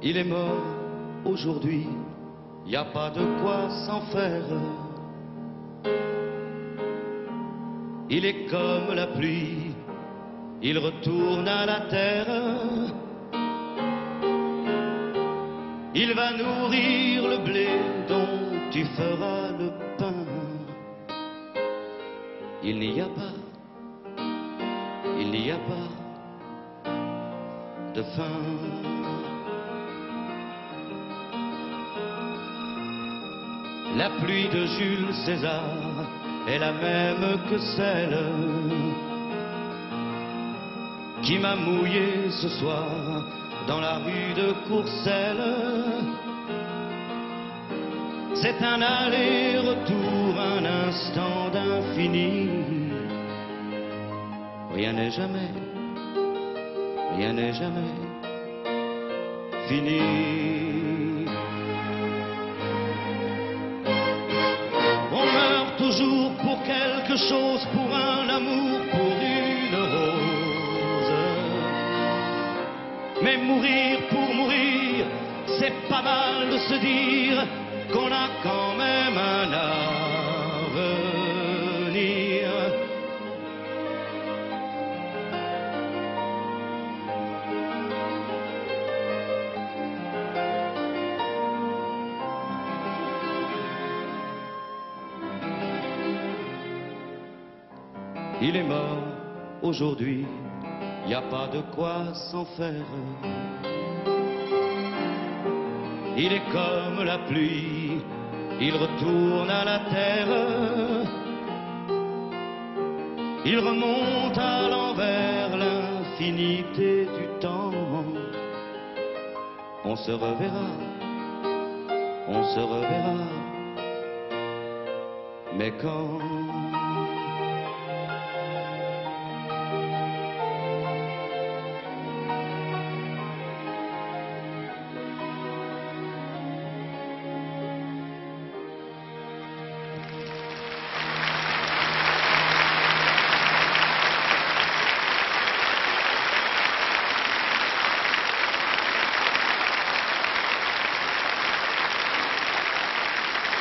Il est mort aujourd'hui, y a pas de quoi s'en faire. Il est comme la pluie, il retourne à la terre. Il va nourrir le blé dont tu feras le pain. Il n'y a pas de fin. La pluie de Jules César est la même que celle qui m'a mouillé ce soir dans la rue de Courcelles. C'est un aller-retour, un instant d'infini. Rien n'est jamais fini. On meurt toujours pour quelque chose, pour un amour, pour une rose. Mais mourir pour mourir, c'est pas mal de se dire qu'on a quand même un avenir. Il est mort aujourd'hui, y a pas de quoi s'en faire. Il est comme la pluie, il retourne à la terre. Il remonte à l'envers l'infinité du temps. On se reverra, mais quand?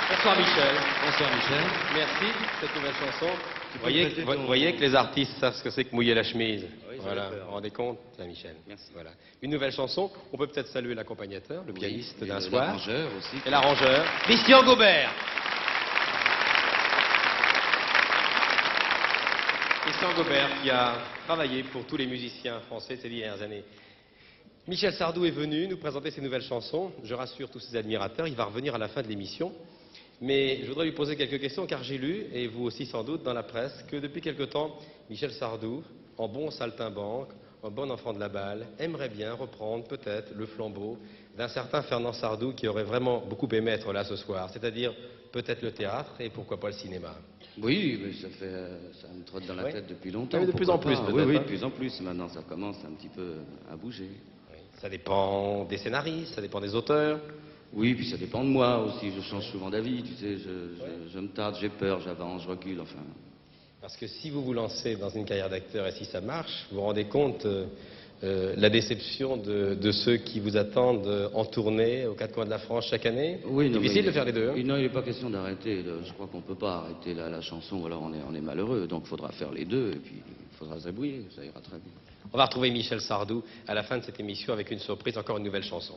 Bonsoir Michel. Bonsoir Michel. Merci pour cette nouvelle chanson. Vous voyez que les artistes savent ce que c'est que mouiller la chemise. Oui, voilà, vous vous rendez compte, là, Michel. Merci. Voilà. Une nouvelle chanson. On peut peut-être saluer l'accompagnateur, le pianiste Oui, d'un et soir. l'arrangeur aussi. Et l'arrangeur. Christian Gaubert. Christian Gaubert qui a travaillé pour tous les musiciens français ces dernières années. Michel Sardou est venu nous présenter ses nouvelles chansons. Je rassure tous ses admirateurs, il va revenir à la fin de l'émission. Mais je voudrais lui poser quelques questions car j'ai lu, et vous aussi sans doute dans la presse, que depuis quelque temps, Michel Sardou, en bon saltimbanque, en bon enfant de la balle, aimerait bien reprendre peut-être le flambeau d'un certain Fernand Sardou qui aurait vraiment beaucoup aimé être là ce soir, c'est-à-dire peut-être le théâtre et pourquoi pas le cinéma. Oui, mais ça me trotte dans la tête depuis longtemps. Mais de plus en plus, pas. peut-être. Oui, hein. de plus en plus. Maintenant, ça commence un petit peu à bouger. Oui. Ça dépend des scénaristes, ça dépend des auteurs. Oui, puis ça dépend de moi aussi. Je change souvent d'avis, tu sais. Je me tarde, j'ai peur, j'avance, je recule, enfin. Parce que si vous vous lancez dans une carrière d'acteur et si ça marche, vous vous rendez compte la déception de ceux qui vous attendent en tournée aux quatre coins de la France chaque année. Oui, non, Difficile mais de faire les deux. Hein. non, il n'est pas question d'arrêter. Je crois qu'on ne peut pas arrêter la chanson, ou alors on est malheureux. Donc il faudra faire les deux, et puis il faudra se débrouiller, ça ira très bien. On va retrouver Michel Sardou à la fin de cette émission avec une surprise, encore une nouvelle chanson.